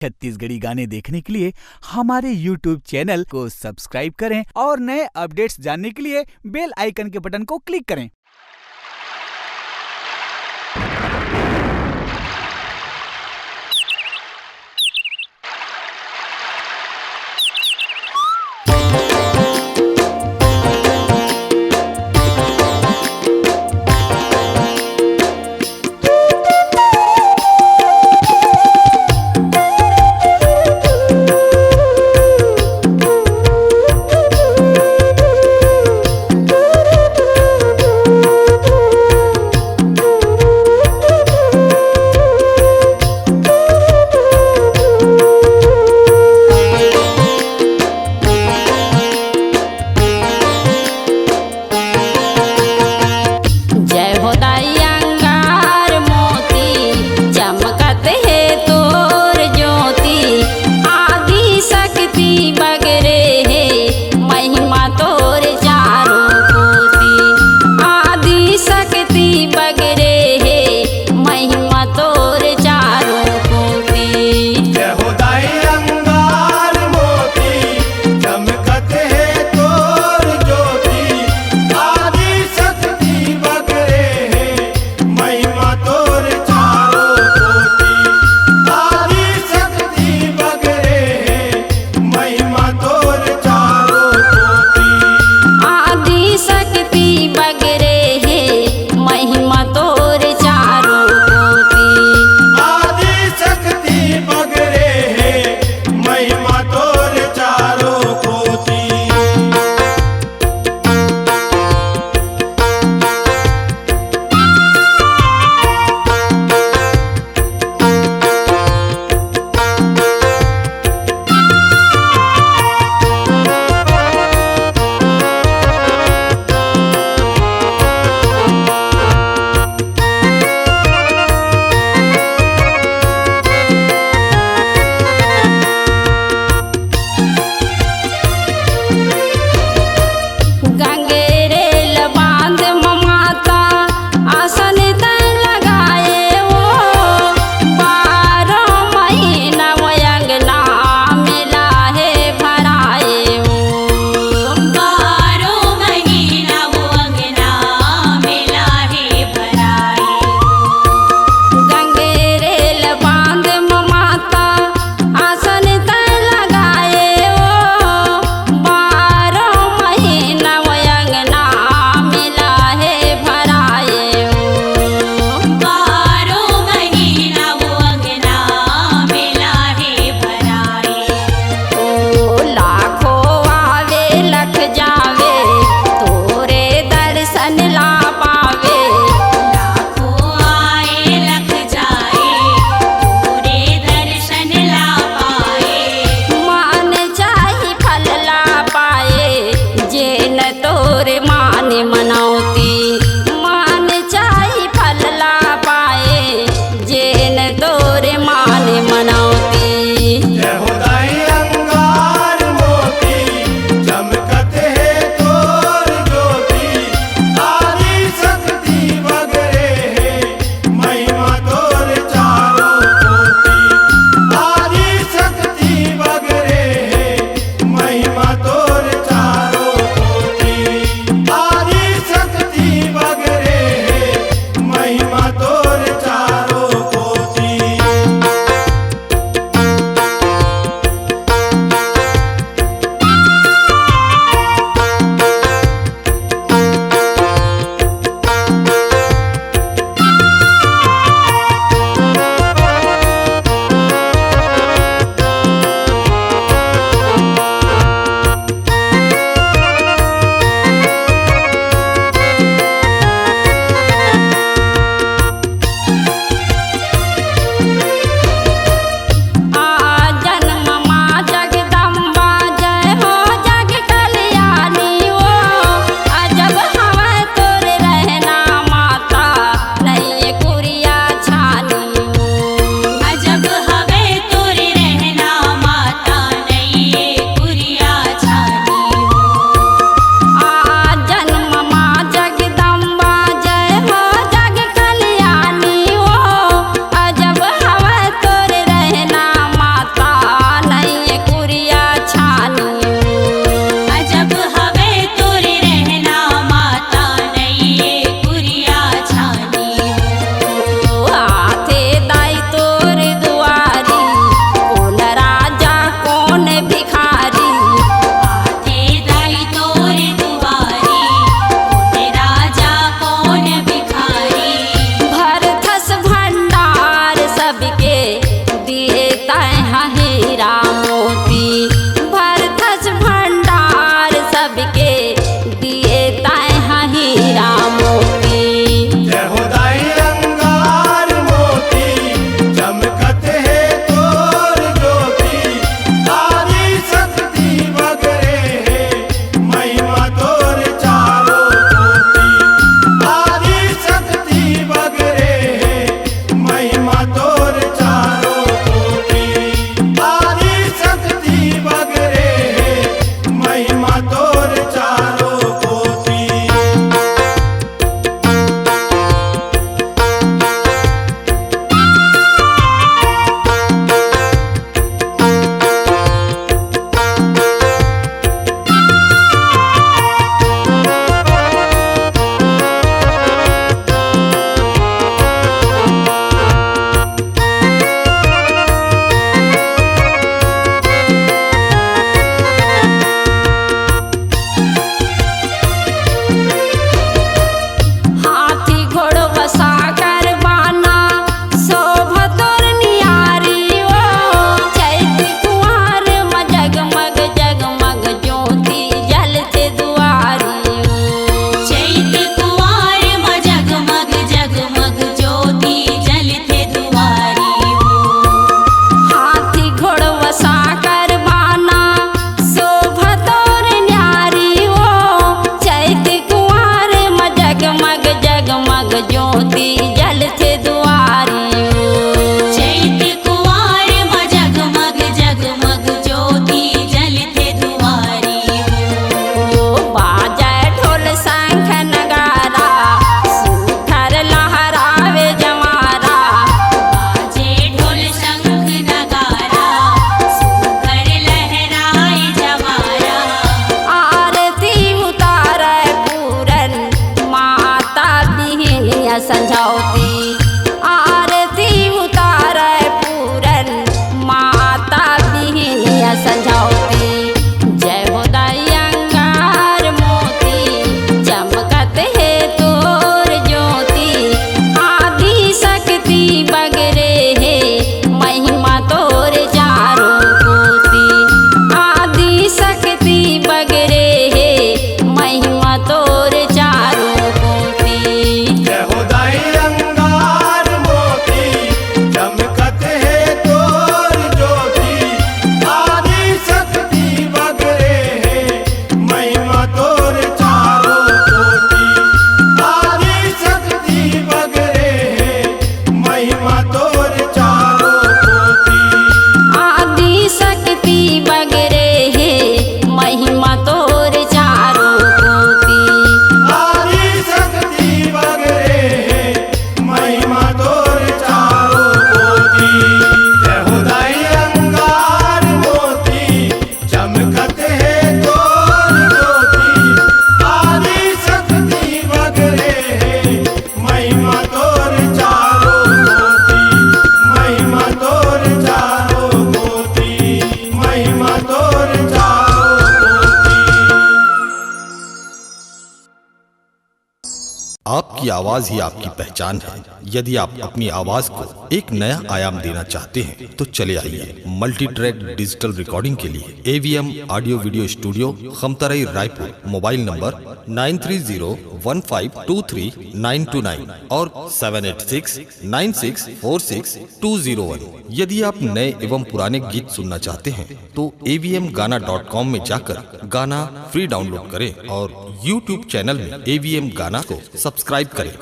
छत्तीसगढ़ी गाने देखने के लिए हमारे YouTube चैनल को सब्सक्राइब करें और नए अपडेट्स जानने के लिए बेल आइकन के बटन को क्लिक करें। हीरा मोती भरथस भंडार सबके दिए ताए हीरा मोती। जय हो दाई अंगार मोती चमकत है तोर ज्योति तारी शक्ति बगरे है महिमा तोर चारों कोटि तारी शक्ति बगरे है महिमा तोर चारों कोटि तारी शक्ति बगरे है महिमा तोर चारों कोटि। हाथी घोड़वा सागर बाना शोभतोर नियारी ओ चैत कुंवर में जगमग जगमग ज्योति जलते दुआरी। चैत कुंवर में जगमग जगमग ज्योति जलते दुआरी हाथी घोड़वा सागर बाना शोभतोर न्यारी ओ चैत कुंवर में जगमग जगमग ज्योति जलते दुआरी। चैत कुंवर में जगमग जगमग ज्योति जलते दुआरी बाजै ढोल शंख नगारा सूथर लहरावे जमारा। बाजे ढोल शंख नगारा सुकर लहराए जवारा। आरती उतारै पूरन माता बिहनिया संझौती आरती उतारै पूरन माता बिहनिया संझौती। जय हो दाई अंगार मोती चमकत है तोर ज्योति आदि शक्ति बगरे है महिमा तोर चारों कोटि आदि शक्ति बगरे है महिमा तोर चारों कोटि। जय हो दाई अंगार मोती चमकत है तोर ज्योति आदि शक्ति बगरे है महिमा तोर चारों कोटि आदि शक्ति बगरे है महिमा तोर चारों कोटि। आदि शक्ति बगरे है महिमा तोर चारों कोटि आदि शक्ति बगरे है महिमा तोर चारों कोटि। जय हो दाई अंगार मोती चमकत है तोर ज्योति आदि शक्ति बगरे है महिमा तोर चारों कोटि महिमा तोर चारों कोटि महिमा तोर चारों कोटि। आपकी आवाज ही आपकी पहचान है। यदि आप अपनी आवाज को एक नया आयाम देना चाहते हैं तो चले आइए मल्टी ट्रैक डिजिटल रिकॉर्डिंग के लिए AVM audio video studio Khamtarai Raipur. Mobile number 9301523929 और 7869646201। यदि आप नए एवं पुराने गीत सुनना चाहते हैं तो avmgana.com में जाकर गाना फ्री डाउनलोड करें और YouTube चैनल में AVM गाना को सब्सक्राइब करें।